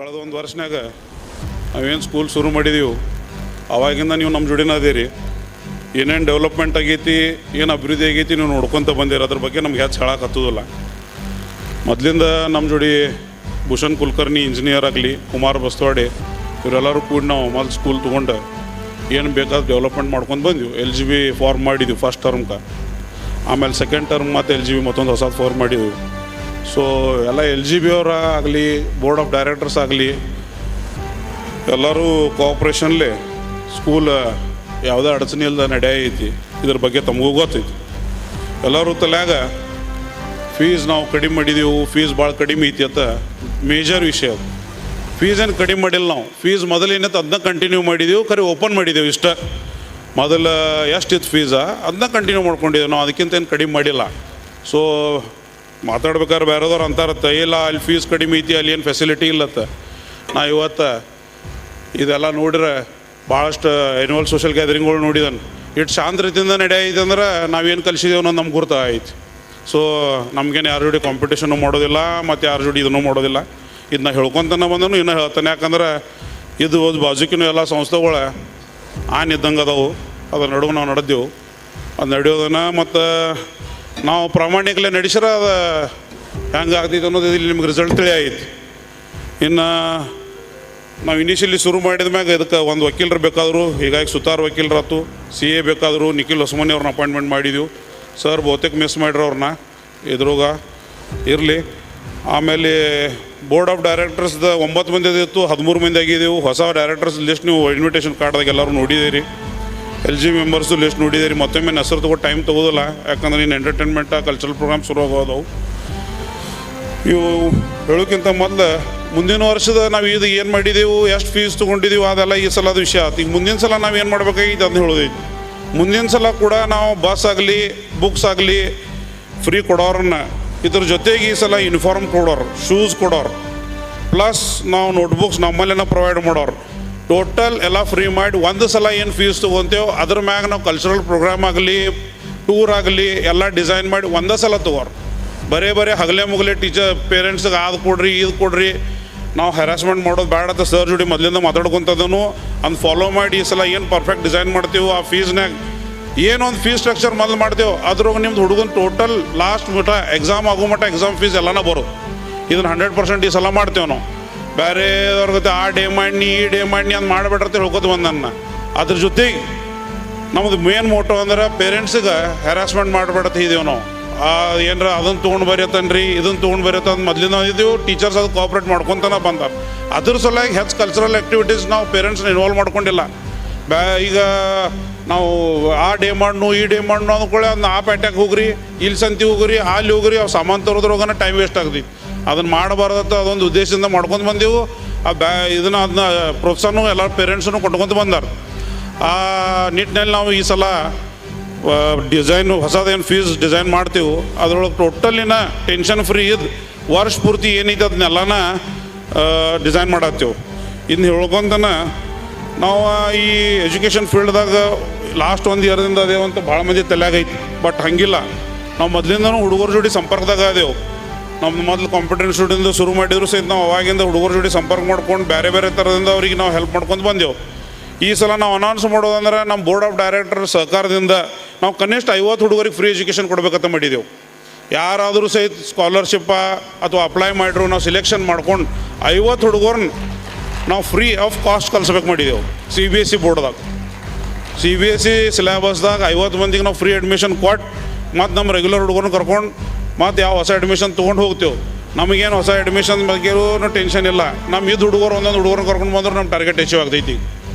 ಕಳೆದ ಒಂದು ವರ್ಷನಾಗ ನಾವೇನು ಸ್ಕೂಲ್ ಶುರು ಮಾಡಿದೀವಿ ಅವಾಗಿಂದ ನೀವು ನಮ್ಮ ಜೋಡಿನ ಅದೇರಿ. ಏನೇನು ಡೆವಲಪ್ಮೆಂಟ್ ಆಗೈತಿ, ಏನು ಅಭಿವೃದ್ಧಿ ಆಗೈತಿ ನೀವು ನೋಡ್ಕೊತ ಬಂದಿರಿ. ಅದ್ರ ಬಗ್ಗೆ ನಮ್ಗೆ ಹೆಚ್ಚು ಹೇಳೋಕ್ಕತ್ತದಿಲ್ಲ. ಮೊದಲಿಂದ ನಮ್ಮ ಜೋಡಿ ಭೂಷಣ್ ಕುಲಕರ್ಣಿ ಇಂಜಿನಿಯರ್ ಆಗಲಿ, ಕುಮಾರ್ ಬಸ್ತವಾಡೆ ಇವರೆಲ್ಲರೂ ಕೂಡ ನಾವು ಮೊದಲು ಸ್ಕೂಲ್ ತೊಗೊಂಡು ಏನು ಬೇಕಾದ ಡೆವಲಪ್ಮೆಂಟ್ ಮಾಡ್ಕೊಂಡು ಬಂದೀವಿ. LGB ಫಾರ್ಮ್ ಮಾಡಿದ್ವಿ ಫಸ್ಟ್ ಟರ್ಮ್ಗೆ. ಆಮೇಲೆ ಸೆಕೆಂಡ್ ಟರ್ಮ್ ಮತ್ತು LGB ಮತ್ತೊಂದು ಹೊಸದು ಫಾರ್ಮ್ ಮಾಡಿದ್ವಿ. ಸೊ ಎಲ್ಲ LGB ಅವರ ಆಗಲಿ, ಬೋರ್ಡ್ ಆಫ್ ಡೈರೆಕ್ಟರ್ಸ್ ಆಗಲಿ, ಎಲ್ಲರೂ ಕೋಆಪ್ರೇಷನ್ಲೇ ಸ್ಕೂಲ್ ಯಾವುದೇ ಅಡಚಣೆ ಇಲ್ಲದ ನಡೆಯೈತಿ. ಇದ್ರ ಬಗ್ಗೆ ತಮಗೂ ಗೊತ್ತೈತಿ. ಎಲ್ಲರೂ ತಲೆಯಾಗ ಫೀಸ್ ನಾವು ಕಡಿಮೆ ಮಾಡಿದೆವು, ಫೀಸ್ ಭಾಳ ಕಡಿಮೆ ಐತಿ ಅಂತ ಮೇಜರ್ ವಿಷಯ. ಅದು ಫೀಸ್ ಏನು ಕಡಿಮೆ ಮಾಡಿಲ್ಲ. ನಾವು ಫೀಸ್ ಮೊದಲೇನೈತೆ ಅದನ್ನ ಕಂಟಿನ್ಯೂ ಮಾಡಿದೆವು, ಖರೆ ಓಪನ್ ಮಾಡಿದೆವು ಇಷ್ಟ. ಮೊದಲು ಎಷ್ಟಿತ್ತು ಫೀಸ ಅದನ್ನ ಕಂಟಿನ್ಯೂ ಮಾಡ್ಕೊಂಡಿದ್ದೇವೆ ನಾವು, ಅದಕ್ಕಿಂತ ಏನು ಕಡಿಮೆ ಮಾಡಿಲ್ಲ. ಸೊ ಮಾತಾಡ್ಬೇಕಾದ್ರೆ ಬೇರೆದವ್ರು ಅಂತಾರತ್ತ, ಇಲ್ಲ ಅಲ್ಲಿ ಫೀಸ್ ಕಡಿಮೆ ಐತಿ, ಅಲ್ಲಿ ಏನು ಫೆಸಿಲಿಟಿ ಇಲ್ಲತ್ತ. ನಾ ಇವತ್ತು ಇದೆಲ್ಲ ನೋಡಿದ್ರೆ ಭಾಳಷ್ಟು ಆ್ಯನ್ಯುವಲ್ ಸೋಷಲ್ ಗ್ಯಾದರಿಂಗ್ಗಳು ನೋಡಿದಾನೆ. ಇಟ್ಟು ಶಾಂತ ರೀತಿಯಿಂದ ನಡೆಯೈತೆ ಅಂದ್ರೆ ನಾವೇನು ಕಲಿಸಿದೇವೆ ಅನ್ನೋದು ನಮ್ಗೆ ಗುರ್ತ ಐತಿ. ಸೊ ನಮಗೇನು ಯಾರ ಜೋಡಿ ಕಾಂಪಿಟೇಷನು ಮಾಡೋದಿಲ್ಲ, ಮತ್ತು ಯಾರ ಜೋಡಿ ಇದನ್ನು ಮಾಡೋದಿಲ್ಲ. ಇದನ್ನ ಹೇಳ್ಕೊತಾನೆ ಬಂದನು, ಇನ್ನೂ ಹೇಳ್ತಾನೆ. ಯಾಕಂದ್ರೆ ಇದು ಬಾಜುಕಿನ ಎಲ್ಲ ಸಂಸ್ಥೆಗಳು ಆನ್ ಇದ್ದಂಗೆ ಅದಾವು. ಅದ್ರ ನಡುವೆ ನಾವು ನಡೆದೆವು. ಅದು ನಡೆಯೋದನ್ನು ಮತ್ತು ನಾವು ಪ್ರಾಮಾಣಿಕಲೇ ನಡೆಸಿದ್ರೆ ಅದು ಹೆಂಗೆ ಆಗ್ತೈತೆ ಅನ್ನೋದು ಇಲ್ಲಿ ನಿಮ್ಗೆ ರಿಸಲ್ಟ್ ತಿಳಿ ಐತಿ. ಇನ್ನು ನಾವು ಇನಿಷಿಯಲಿ ಶುರು ಮಾಡಿದ ಮ್ಯಾಗ ಇದಕ್ಕೆ ಒಂದು ವಕೀಲರು ಬೇಕಾದರು. ಹೀಗಾಗಿ ಸುತಾರ್ ವಕೀಲರಾತು, CA ಬೇಕಾದರು. ನಿಖಿಲ್ ಹೊಸಮನಿ ಅವ್ರನ್ನ ಅಪಾಯಿಂಟ್ಮೆಂಟ್ ಮಾಡಿದೆವು. ಸರ್ ಬಹುತೇಕ ಮಿಸ್ ಮಾಡ್ರಿ ಅವ್ರನ್ನ, ಇದ್ರಾಗ ಇರಲಿ. ಆಮೇಲೆ ಬೋರ್ಡ್ ಆಫ್ ಡೈರೆಕ್ಟರ್ಸ್ದ 9 ಮಂದಿದಿತ್ತು, 13 ಮಂದಿ ಆಗಿದ್ದೆವು. ಹೊಸ ಡೈರೆಕ್ಟರ್ಸ್ ಲಿಸ್ಟ್ ನೀವು ಇನ್ವಿಟೇಷನ್ ಕಾರ್ಡ್ದಾಗ ಎಲ್ಲರೂ ನೋಡಿದ್ದೀರಿ. LG ಮೆಂಬರ್ಸು ಲಿಸ್ಟ್ ನೋಡಿದ್ದೀರಿ. ಮತ್ತೊಮ್ಮೆ ಹೆಸರು ತಗೋ ಟೈಮ್ ತೊಗೋದಿಲ್ಲ, ಯಾಕಂದ್ರೆ ಇನ್ನು ಎಂಟರ್ಟೈನ್ಮೆಂಟ್ ಕಲ್ಚರಲ್ ಪ್ರೋಗ್ರಾಮ್ ಶುರು ಆಗೋದವು. ಇವು ಹೇಳೋಕ್ಕಿಂತ ಮೊದಲು ಮುಂದಿನ ವರ್ಷದ ನಾವು ಇದು ಏನು ಮಾಡಿದೆವು, ಎಷ್ಟು ಫೀಸ್ ತೊಗೊಂಡಿದ್ದೀವಿ ಅದೆಲ್ಲ ಈ ಸಲದ ವಿಷಯ ಆಯ್ತು. ಈಗ ಮುಂದಿನ ಸಲ ನಾವು ಏನು ಮಾಡ್ಬೇಕಾಗಿತ್ತು ಅದನ್ನ ಹೇಳೋದೈತಿ. ಮುಂದಿನ ಸಲ ಕೂಡ ನಾವು ಬಸ್ ಆಗಲಿ, ಬುಕ್ಸ್ ಆಗಲಿ ಫ್ರೀ ಕೊಡೋರನ್ನ, ಇದ್ರ ಜೊತೆಗೆ ಈ ಸಲ ಯೂನಿಫಾರ್ಮ್ ಕೊಡೋರು, ಶೂಸ್ ಕೊಡೋರು, ಪ್ಲಸ್ ನಾವು ನೋಟ್ಬುಕ್ಸ್ ನಮ್ಮಲ್ಲೇನ ಪ್ರೊವೈಡ್ ಮಾಡೋರು. ಟೋಟಲ್ ಎಲ್ಲ ಫ್ರೀ ಮಾಡಿ ಒಂದು ಸಲ ಏನು ಫೀಸ್ ತೊಗೊತೇವೆ ಅದ್ರ ಮ್ಯಾಗ ನಾವು ಕಲ್ಚರಲ್ ಪ್ರೋಗ್ರಾಮ್ ಆಗಲಿ, ಟೂರ್ ಆಗಲಿ ಎಲ್ಲ ಡಿಸೈನ್ ಮಾಡಿ ಒಂದೇ ಸಲ ತೊಗೋರು. ಬರೇ ಹಗಲೇ ಮುಗಲೇ ಟೀಚರ್ ಪೇರೆಂಟ್ಸ್ಗೆ ಅದು ಕೊಡ್ರಿ ಇದು ಕೊಡ್ರಿ ನಾವು ಹ್ಯಾರಾಸ್ಮೆಂಟ್ ಮಾಡೋದು ಬೇಡ ಅಂತ ಸರ್ ಜೋಡಿ ಮೊದಲಿಂದ ಮಾತಾಡ್ಕೊತದನು. ಅದನ್ನು ಫಾಲೋ ಮಾಡಿ ಈ ಸಲ ಏನು ಪರ್ಫೆಕ್ಟ್ ಡಿಸೈನ್ ಮಾಡ್ತೀವಿ. ಆ ಫೀಸ್ನಾಗ ಏನೊಂದು ಫೀಸ್ ಸ್ಟ್ರಕ್ಚರ್ ಮೊದಲು ಮಾಡ್ತೇವೆ, ಅದ್ರಾಗ ನಿಮ್ದು ಹುಡುಗನ ಟೋಟಲ್ ಲಾಸ್ಟ್ ಮಟ್ಟ ಎಕ್ಸಾಮ್ ಆಗೋ ಮಟ್ಟ ಎಕ್ಸಾಮ್ ಫೀಸ್ ಎಲ್ಲನ ಬರೋದು. ಇದನ್ನು 100% ಈ ಸಲ ಮಾಡ್ತೇವೆ ನಾವು. ಬೇರೆದವ್ರ ಜೊತೆ ಆ ಡೇ ಮಾಡಿ ಈ ಡೇ ಮಾಡಿ ಅಂತ ಮಾಡಿಬಿಟ್ರತ ಹೇಳ್ಕೊತ ಬಂದನ್ನ. ಅದ್ರ ಜೊತೆಗೆ ನಮ್ಮದು ಮೇನ್ ಮೋಟೋ ಅಂದ್ರೆ ಪೇರೆಂಟ್ಸಿಗೆ ಹ್ಯಾರಾಸ್ಮೆಂಟ್ ಮಾಡಿಬಿಡತ್ತೆ ಇದೇವು ನಾವು. ಏನರ ಅದನ್ನು ತೊಗೊಂಡು ಬರೆಯತ್ತನ್ರಿ, ಇದನ್ನು ತೊಗೊಂಡು ಬರೆಯತ್ತ ಮೊದಲಿಂದ ಇದ್ದೀವಿ. ಟೀಚರ್ಸ್ ಅದು ಕೋಆಪ್ರೇಟ್ ಮಾಡ್ಕೊತಾನೆ ಬಂದಾರ. ಅದ್ರ ಸಲುವಾಗಿ ಹೆಚ್ಚು ಕಲ್ಚರಲ್ ಆ್ಯಕ್ಟಿವಿಟೀಸ್ ನಾವು ಪೇರೆಂಟ್ಸ್ನ ಇನ್ವಾಲ್ವ್ ಮಾಡ್ಕೊಂಡಿಲ್ಲ. ಈಗ ನಾವು ಆ ಡೇ ಮಾಡ್ನು ಈ ಡೇ ಮಾಡ್ನು ಅಂದ್ಕೊಳ್ಳಿ, ಅದನ್ನ ಆ ಪೇಟೆಗೆ ಹೋಗ್ರಿ, ಇಲ್ಲಿ ಸಂತಿ ಹೋಗ್ರಿ, ಅಲ್ಲಿ ಹೋಗ್ರಿ, ಅವು ಸಾಮಾನು ತರೋದ್ರೋಗನ ಟೈಮ್ ವೇಸ್ಟ್ ಆಗ್ತೈತಿ. ಅದನ್ನು ಮಾಡಬಾರ್ದತ್ತ ಅದೊಂದು ಉದ್ದೇಶದಿಂದ ಮಾಡ್ಕೊಂಡು ಬಂದೆವು. ಅದನ್ನ ಪ್ರೋತ್ಸಾಹನೂ ಎಲ್ಲ ಪೇರೆಂಟ್ಸನ್ನು ಕೊಟ್ಕೊತ ಬಂದಾರ. ಆ ನಿಟ್ಟಿನಲ್ಲಿ ನಾವು ಈ ಸಲ ಡಿಸೈನು ಹೊಸದೇನು ಫೀಸ್ ಡಿಸೈನ್ ಮಾಡ್ತೀವಿ, ಅದರೊಳಗೆ ಟೋಟಲಿನ ಟೆನ್ಷನ್ ಫ್ರೀ ಇದು ವರ್ಷ ಪೂರ್ತಿ ಏನೈತೆ ಅದನ್ನೆಲ್ಲನ ಡಿಸೈನ್ ಮಾಡತ್ತೇವೆ. ಇನ್ನು ಹೇಳ್ಕೊಂತನ ನಾವು ಈ ಎಜುಕೇಷನ್ ಫೀಲ್ಡ್ದಾಗ ಲಾಸ್ಟ್ 1 ಇಯರ್ದಿಂದ ಅದೇವಂತ ಭಾಳ ಮಂದಿ ತಲೆಯಾಗೈತಿ. ಬಟ್ ಹಂಗಿಲ್ಲ, ನಾವು ಮೊದಲಿಂದನೂ ಹುಡುಗರ ಜೋಡಿ ಸಂಪರ್ಕದಾಗ ಅದೇವು. ನಮ್ದು ಮೊದಲು ಕಾಂಪಿಟೆನ್ಸ್ ಸ್ಟೂಡೆಂಟ್ ಶುರು ಮಾಡಿದ್ರು ಸಹಿತ ನಾವು ಅವಾಗಿಂದ ಹುಡುಗರ ಜೋಡಿ ಸಂಪರ್ಕ ಮಾಡ್ಕೊಂಡು ಬೇರೆ ಥರದಿಂದ ಅವ್ರಿಗೆ ನಾವು ಹೆಲ್ಪ್ ಮಾಡ್ಕೊಂಡು ಬಂದೆವು. ಈ ಸಲ ನಾವು ಅನೌನ್ಸ್ ಮಾಡೋದಂದ್ರೆ ನಮ್ಮ ಬೋರ್ಡ್ ಆಫ್ ಡೈರೆಕ್ಟರ್ ಸಹಕಾರದಿಂದ ನಾವು ಕನಿಷ್ಠ 50 ಹುಡುಗರಿಗೆ ಫ್ರೀ ಎಜುಕೇಷನ್ ಕೊಡ್ಬೇಕಂತ ಮಾಡಿದೆವು. ಯಾರಾದರೂ ಸಹಿತ ಸ್ಕಾಲರ್ಶಿಪ್ಪ ಅಥವಾ ಅಪ್ಲೈ ಮಾಡಿದ್ರು ನಾವು ಸಿಲೆಕ್ಷನ್ ಮಾಡ್ಕೊಂಡು 50 ಹುಡುಗರನ್ನ ನಾವು ಫ್ರೀ ಆಫ್ ಕಾಸ್ಟ್ ಕಲಿಸ್ಬೇಕು ಮಾಡಿದೆವು. CBSE ಬೋರ್ಡ್ದಾಗ CBSE ಸಿಲೆಬಸ್ದಾಗ 50 ಮಂದಿಗೆ ನಾವು ಫ್ರೀ ಅಡ್ಮಿಷನ್ ಕೊಟ್ಟು ಮತ್ತು ನಮ್ಮ ರೆಗ್ಯುಲರ್ ಹುಡುಗರನ್ನ ಕರ್ಕೊಂಡು ಮತ್ತು ಯಾವ ಹೊಸ ಅಡ್ಮಿಷನ್ ತೊಗೊಂಡು ಹೋಗ್ತೇವೆ. ನಮಗೇನು ಹೊಸ ಅಡ್ಮಿಷನ್ ಬಗ್ಗೆಯೂ ಟೆನ್ಷನ್ ಇಲ್ಲ. ನಮ್ಮ ಇದು ಹುಡುಗರು ಒಂದೊಂದು ಹುಡುಗರನ್ನ ಕರ್ಕೊಂಡು ಬಂದ್ರೆ ನಮ್ಮ ಟಾರ್ಗೆಟ್ ಅಚೀವ್ ಆಗ್ತೈತಿ.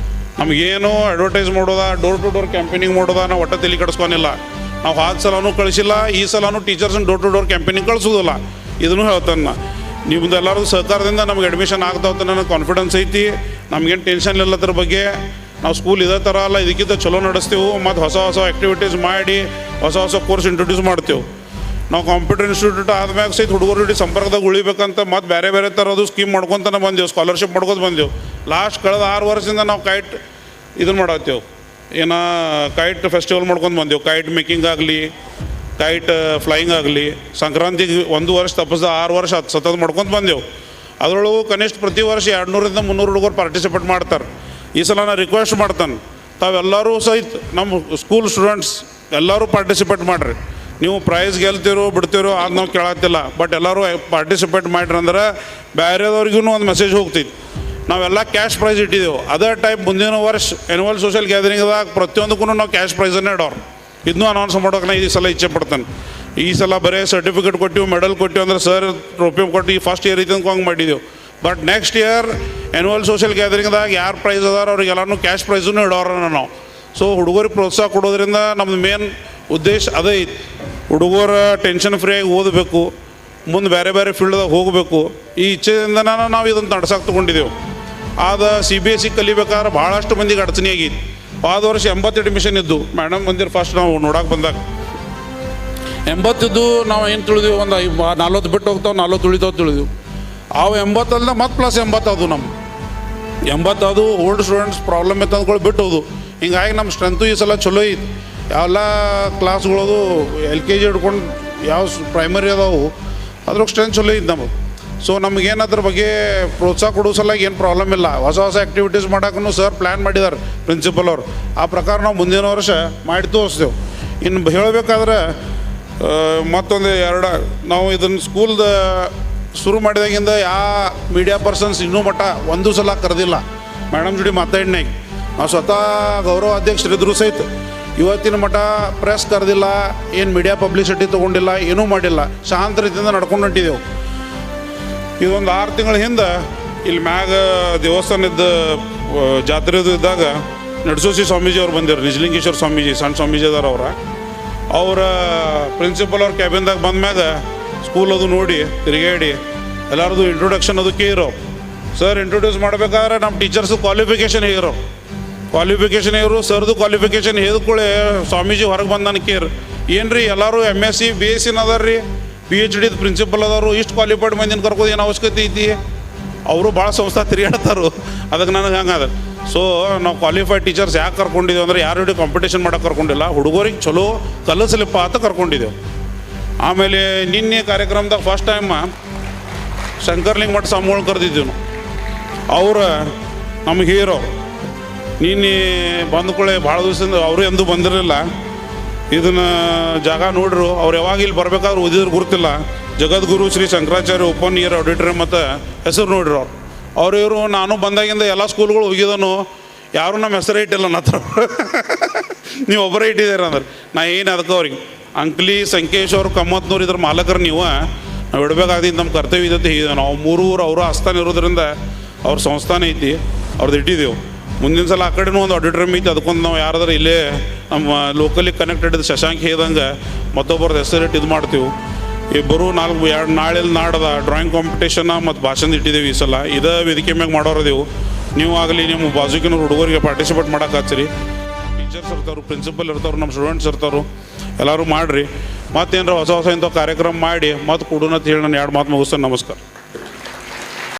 ನಮಗೇನು ಅಡ್ವರ್ಟೈಸ್ ಮಾಡೋದಾ, ಡೋರ್ ಟು ಡೋರ್ ಕ್ಯಾಂಪೇನಿಂಗ್ ಮಾಡೋದಾ ನಾವು ಒಟ್ಟು ತಲೆ ಕೆಡಿಸ್ಕೊನಿಲ್ಲ. ನಾವು ಹಾದ ಸಲನೂ ಕಳಿಸಿಲ್ಲ, ಈ ಸಲನೂ ಟೀಚರ್ಸನ್ನ ಡೋರ್ ಟು ಡೋರ್ ಕ್ಯಾಂಪೇನಿಂಗ್ ಕಳಿಸೋದಿಲ್ಲ. ಇದನ್ನು ಹೇಳ್ತಾನೆ. ನಿಮ್ದು ಎಲ್ಲರೂ ಸಹಕಾರದಿಂದ ನಮ್ಗೆ ಅಡ್ಮಿಷನ್ ಆಗ್ತಾವಂತ ನನಗೆ ಕಾನ್ಫಿಡೆನ್ಸ್ ಐತಿ. ನಮಗೇನು ಟೆನ್ಷನ್ ಇಲ್ಲ ಅದ್ರ ಬಗ್ಗೆ. ನಾವು ಸ್ಕೂಲ್ ಇದೇ ಥರ ಅಲ್ಲ, ಇದಕ್ಕಿಂತ ಚಲೋ ನಡೆಸ್ತೀವಿ. ಮತ್ತು ಹೊಸ ಆ್ಯಕ್ಟಿವಿಟೀಸ್ ಮಾಡಿ ಹೊಸ ಕೋರ್ಸ್ ಇಂಟ್ರೊಡ್ಯೂಸ್ ಮಾಡ್ತೇವೆ. ನಾವು ಕಂಪ್ಯೂಟರ್ ಇನ್ಸ್ಟಿಟ್ಯೂಟ್ ಆದ್ಮ್ಯಾಗ ಸಹಿತ ಹುಡುಗರ ಜೊತೆ ಸಂಪರ್ಕದಾಗ ಉಳಿಬೇಕಂತ ಮತ್ತು ಬೇರೆ ಥರದ್ದು ಸ್ಕೀಮ್ ಮಾಡ್ಕೊತಾನೆ ಬಂದೆವು, ಸ್ಕಾಲರ್ಶಿಪ್ ಮಾಡ್ಕೊತ ಬಂದೆವು. ಲಾಸ್ಟ್ ಕಳೆದ 6 ವರ್ಷದಿಂದ ನಾವು ಕೈಟ್ ಇದನ್ನು ಮಾಡತ್ತೇವೆ. ಕೈಟ್ ಫೆಸ್ಟಿವಲ್ ಮಾಡ್ಕೊಂಡು ಬಂದೆವು. ಕೈಟ್ ಮೇಕಿಂಗ್ ಆಗಲಿ, ಕೈಟ್ ಫ್ಲೈಯಿಂಗ್ ಆಗಲಿ. ಸಂಕ್ರಾಂತಿಗೆ 1 ವರ್ಷ ತಪ್ಪಿಸ್ದ 6 ವರ್ಷ ಸತತ ಮಾಡ್ಕೊಂಡು ಬಂದೆವು. ಅದರೊಳಗೂ ಕನಿಷ್ಠ ಪ್ರತಿ ವರ್ಷ 200ರಿಂದ 300 ಹುಡುಗರು ಪಾರ್ಟಿಸಿಪೇಟ್ ಮಾಡ್ತಾರೆ. ಈ ಸಲ ನಾನು ರಿಕ್ವೆಸ್ಟ್ ಮಾಡ್ತಾನೆ, ತಾವೆಲ್ಲರೂ ಸಹಿತ ನಮ್ಮ ಸ್ಕೂಲ್ ಸ್ಟೂಡೆಂಟ್ಸ್ ಎಲ್ಲರೂ ಪಾರ್ಟಿಸಿಪೇಟ್ ಮಾಡಿರಿ. ನೀವು ಪ್ರೈಸ್ ಗೆಲ್ತಿರೋ ಬಿಡ್ತಿರೋ ಅದು ನಾವು ಕೇಳತ್ತಿಲ್ಲ, ಬಟ್ ಎಲ್ಲರೂ ಪಾರ್ಟಿಸಿಪೇಟ್ ಮಾಡಿರಿ ಅಂದ್ರೆ ಬೇರೆದವ್ರಿಗೂ ಒಂದು ಮೆಸೇಜ್ ಹೋಗ್ತೈತಿ. ನಾವೆಲ್ಲ ಕ್ಯಾಶ್ ಪ್ರೈಸ್ ಇಟ್ಟಿದ್ದೆವು. ಅದೇ ಟೈಪ್ ಮುಂದಿನ ವರ್ಷ ಆ್ಯನ್ಯುವಲ್ ಸೋಷಿಯಲ್ ಗ್ಯಾದರಿಂಗ್ದಾಗ ಪ್ರತಿಯೊಂದಕ್ಕೂ ನಾವು ಕ್ಯಾಶ್ ಪ್ರೈಸನ್ನೇ ಇಡೋರು. ಇದನ್ನೂ ಅನೌನ್ಸ್ ಮಾಡೋಕೆ ನಾ ಈ ಸಲ ಇಚ್ಛೆ ಪಡ್ತಾನೆ. ಈ ಸಲ ಬರೀ ಸರ್ಟಿಫಿಕೇಟ್ ಕೊಟ್ಟಿವಿ, ಮೆಡಲ್ ಕೊಟ್ಟಿವಿ ಅಂದ್ರೆ ಸರ್ ಟ್ರೋಫಿ ಕೊಟ್ಟು ಈ ಫಸ್ಟ್ ಇಯರ್ ಐತೆ ಹಂಗೆ ಮಾಡಿದೆವು. But next year annual social ಗ್ಯಾದರಿಂಗ್ದಾಗ ಯಾರು ಪ್ರೈಸ್ ಅದಾರ ಅವ್ರಿಗೆಲ್ಲನೂ ಕ್ಯಾಶ್ ಪ್ರೈಸನ್ನು ಇಡೋರ ನಾವು. ಸೊ ಹುಡುಗರಿಗೆ ಪ್ರೋತ್ಸಾಹ ಕೊಡೋದ್ರಿಂದ ನಮ್ಮದು ಮೇನ್ ಉದ್ದೇಶ ಅದೇ ಐತಿ. ಹುಡುಗರ ಟೆನ್ಷನ್ ಫ್ರೀಯಾಗಿ ಓದಬೇಕು, ಮುಂದೆ ಬೇರೆ ಬೇರೆ ಫೀಲ್ಡ್ದಾಗ ಹೋಗಬೇಕು, ಈ ಇಚ್ಛೆಯಿಂದನೇ ನಾವು ಇದನ್ನು ನಡ್ಸಕ್ಕೆ ತೊಗೊಂಡಿದ್ದೆವು. ಆದ CBSE ಕಲಿಬೇಕಾದ್ರೆ ಭಾಳಷ್ಟು ಮಂದಿಗೆ ಅಡಚಣೆ ಆಗೈತಿ. ಆದ ವರ್ಷ 80 ಅಡ್ಮಿಷನ್ ಇದ್ದು ಮೇಡಮ್ ಬಂದಿರು ಫಸ್ಟ್ ನಾವು ನೋಡೋಕೆ ಬಂದಾಗ 80 ಇದ್ದು. ನಾವು ಏನು ತಿಳಿದೆವು, ಒಂದು 40 ಬಿಟ್ಟು ಹೋಗ್ತಾವೆ, 40 ಉಳಿತಾವೆ ತಿಳಿದೆವು. ಅವು 80 ಅಲ್ಲ ಮತ್ತು ಪ್ಲಸ್ 80 ಅದು ನಮ್ಮ 80 ಅದು ಓಲ್ಡ್ ಸ್ಟೂಡೆಂಟ್ಸ್ ಪ್ರಾಬ್ಲಮ್ ಇತ್ತು ಅಂದ್ಕೊಂಡು ಬಿಟ್ಟು ಹೋದು. ಹಿಂಗಾಗಿ ನಮ್ಮ ಸ್ಟ್ರೆಂತು ಈ ಸಲ ಚಲೋ ಐತಿ. ಎಲ್ಲ ಕ್ಲಾಸ್ಗಳದು LKG ಹಿಡ್ಕೊಂಡು ಯಾವ ಪ್ರೈಮರಿ ಅದಾವು ಅದ್ರಾಗ ಸ್ಟ್ರೆಂತ್ ಚಲೋ ಐತಿ ನಮಗೆ. ಸೊ ನಮಗೇನು ಅದ್ರ ಬಗ್ಗೆ ಪ್ರೋತ್ಸಾಹ ಕೊಡೋ ಸಲ ಏನು ಪ್ರಾಬ್ಲಮ್ ಇಲ್ಲ. ಹೊಸ ಹೊಸ ಆ್ಯಕ್ಟಿವಿಟೀಸ್ ಮಾಡೋಕ್ಕೂ ಸರ್ ಪ್ಲ್ಯಾನ್ ಮಾಡಿದ್ದಾರೆ ಪ್ರಿನ್ಸಿಪಲ್ ಅವರು. ಆ ಪ್ರಕಾರ ನಾವು ಮುಂದಿನ ವರ್ಷ ಮಾಡಿ ತೋರಿಸ್ತೇವೆ. ಇನ್ನು ಹೇಳಬೇಕಾದ್ರೆ ಮತ್ತೊಂದು ನಾವು ಇದನ್ನು ಸ್ಕೂಲ್ದ ಶುರು ಮಾಡಿದಾಗಿಂದ ಯಾವ ಮೀಡಿಯಾ ಪರ್ಸನ್ಸ್ ಇನ್ನೂ ಮಟ್ಟ ಒಂದು ಸಲ ಕರೆದಿಲ್ಲ. ಮೇಡಮ್ ಜೋಡಿ ಮಾತಾಡಿನಾಗ ನಾವು ಸ್ವತಃ ಗೌರವ ಅಧ್ಯಕ್ಷರಿದ್ರು ಸಹಿತ ಇವತ್ತಿನ ಮಟ್ಟ ಪ್ರೆಸ್ ಕರೆದಿಲ್ಲ, ಏನು ಮೀಡಿಯಾ ಪಬ್ಲಿಸಿಟಿ ತೊಗೊಂಡಿಲ್ಲ, ಏನೂ ಮಾಡಿಲ್ಲ. ಶಾಂತ ರೀತಿಯಿಂದ ನಡ್ಕೊಂಡು ಹೊಂಟಿದ್ದೆವು. ಇದೊಂದು 6 ತಿಂಗಳ ಹಿಂದೆ ಇಲ್ಲಿ ಮ್ಯಾಗ ದೇವಸ್ಥಾನದ ಜಾತ್ರೆದು ಇದ್ದಾಗ ನಡಸೋಸಿ ಸ್ವಾಮೀಜಿ ಅವ್ರು ಬಂದಿರು. ನಿಜಲಿಂಗೇಶ್ವರ ಸ್ವಾಮೀಜಿ ಸಣ್ಣ ಸ್ವಾಮೀಜಿ ಅದಾರ ಅವರ ಪ್ರಿನ್ಸಿಪಲ್ ಅವ್ರ ಕ್ಯಾಬಿನ್ದಾಗ ಬಂದ ಮ್ಯಾಗ ಸ್ಕೂಲ್ ಅದು ನೋಡಿ ತಿರುಗಾಡಿ ಎಲ್ಲರದು ಇಂಟ್ರೊಡಕ್ಷನ್ ಅದು ಕೇರೋ. ಸರ್ ಇಂಟ್ರೊಡ್ಯೂಸ್ ಮಾಡಬೇಕಾದ್ರೆ ನಮ್ಮ ಟೀಚರ್ಸು ಕ್ವಾಲಿಫಿಕೇಷನ್ ಕ್ವಾಲಿಫಿಕೇಷನ್ ಇವರು ಸರ್ದು ಕ್ವಾಲಿಫಿಕೇಷನ್ ಹೇಳಿದ್ಕೊಳ್ಳಿ ಸ್ವಾಮೀಜಿ ಹೊರಗೆ ಬಂದಾನ ಕೇರ್. ಏನು ರೀ ಎಲ್ಲರೂ MSc BSc ಅದಾರ ರೀ, PhD ಪ್ರಿನ್ಸಿಪಲ್ ಅದಾರು, ಇಷ್ಟು ಕ್ವಾಲಿಫೈಡ್ ಮಂದಿನ ಕರ್ಕೋದು ಏನು ಅವಶ್ಯಕತೆ ಐತಿ? ಅವರು ಭಾಳ ಸಂಸ್ಥೆ ತಿರುಗಾಡ್ತಾರು. ಅದಕ್ಕೆ ನನಗೆ ಹಂಗದ. ಸೊ ನಾವು ಕ್ವಾಲಿಫೈಡ್ ಟೀಚರ್ಸ್ ಯಾಕೆ ಕರ್ಕೊಂಡಿದ್ದೇವೆ ಅಂದರೆ ಯಾರು ಹಿಡಿದು ಕಾಂಪಿಟೇಷನ್ ಮಾಡೋಕೆ ಕರ್ಕೊಂಡಿಲ್ಲ, ಹುಡುಗರಿಗೆ ಚಲೋ ಕಲಿಸ್ಲಿಪ್ಪ ಅಂತ ಕರ್ಕೊಂಡಿದ್ದೆವು. ಆಮೇಲೆ ನಿನ್ನೆ ಕಾರ್ಯಕ್ರಮದಾಗ ಫಸ್ಟ್ ಟೈಮ್ ಶಂಕರ್ಲಿಂಗ ಮಠ ಸ್ವಾಮಿಗಳು ಕರೆದಿದ್ದೀವಿ ನಾವು. ಅವ್ರು ನಮಗೆ ಹೀರೋ. ನಿನ್ನೆ ಬಂದ್ಕೊಳ್ಳೆ ಭಾಳ ದಿವಸದಿಂದ ಅವರು ಎಂದೂ ಬಂದಿರಲಿಲ್ಲ. ಇದನ್ನು ಜಾಗ ನೋಡ್ರು. ಅವ್ರು ಯಾವಾಗ ಇಲ್ಲಿ ಬರ್ಬೇಕಾದ್ರೆ ಓದಿದ್ರು ಗುರುತಿಲ್ಲ. Jagadguru Shri Shankaracharya open air auditorium ಮತ್ತು ಹೆಸರು ನೋಡ್ರಿ ಅವ್ರು ಇವರು. ನಾನು ಬಂದಾಗಿಂದ ಎಲ್ಲ ಸ್ಕೂಲ್ಗಳು ಹೋಗಿದನು, ಯಾರು ನಮ್ಮ ಹೆಸರೇ ಇಟ್ಟಿಲ್ಲ ನನ್ನ ಹತ್ರ. ನೀವು ಒಬ್ಬರೇ ಇಟ್ಟಿದ್ದೀರ ಅಂದ್ರೆ ನಾ ಏನು ಅದಕ್ಕೆ ಅವ್ರಿಗೆ ಅಂಕ್ಲಿ ಸಂಕೇಶ್ ಅವ್ರು ಕಮ್ಮತ್ನೂರು ಇದ್ರ ಮಾಲಕರು ನೀವು ನಾವು ಇಡಬೇಕಾಗ್ತೈತಿ, ನಮ್ಮ ಕರ್ತವ್ಯ ಇದೆ ಅಂತ ಹೇಳಿದೆ. ನಾವು 3 ಊರು ಅವರು ಆಸ್ಥಾನ ಇರೋದ್ರಿಂದ ಅವ್ರ ಸಂಸ್ಥಾನ ಐತಿ, ಅವ್ರದ್ದು ಇಟ್ಟಿದ್ದೆವು. ಮುಂದಿನ ಸಲ ಆ ಕಡೆನೂ ಒಂದು ಆಡಿಟೋರಿಯಂ ಐತಿ, ಅದಕ್ಕೊಂದು ನಾವು ಯಾರಾದ್ರೂ ಇಲ್ಲೇ ನಮ್ಮ ಲೋಕಲಿ ಕನೆಕ್ಟೆಡ್ ಶಶಾಂಕ್ ಹೇಳ್ದಂಗೆ ಮತ್ತೊಬ್ಬರದ್ದು ಹೆಸರಿಟ್ಟು ಇದು ಮಾಡ್ತೀವಿ. ಇಬ್ಬರು ನಾಳೆ ನಾಡದ ಡ್ರಾಯಿಂಗ್ ಕಾಂಪಿಟೇಷನ್ನ ಮತ್ತು ಭಾಷಣ ಇಟ್ಟಿದ್ದೇವೆ. ಈ ಸಲ ಇದೇ ವೇದಿಕೆ ಮ್ಯಾಗ ಮಾಡೋರದೇವು. ನೀವು ಆಗಲಿ ನಿಮ್ಮ ಬಾಜುಕಿನ ಹುಡುಗರಿಗೆ ಪಾರ್ಟಿಸಿಪೇಟ್ ಮಾಡೋಕೆ ಹಚ್ಚಿರಿ. ಟೀಚರ್ಸ್ ಇರ್ತಾರು, ಪ್ರಿನ್ಸಿಪಲ್ ಇರ್ತಾರು, ನಮ್ಮ ಸ್ಟೂಡೆಂಟ್ಸ್ ಇರ್ತಾರು, ಎಲ್ಲರೂ ಮಾಡಿರಿ. ಮತ್ತೇನಾರ ಹೊಸ ಇಂಥ ಕಾರ್ಯಕ್ರಮ ಮಾಡಿ ಮತ್ತೆ ಕೊಡೋಣ ಅಂತ ಹೇಳಿ ನಾನು 2 ಮಾತು ಮುಗಿಸ್ತೇನೆ. ನಮಸ್ಕಾರ.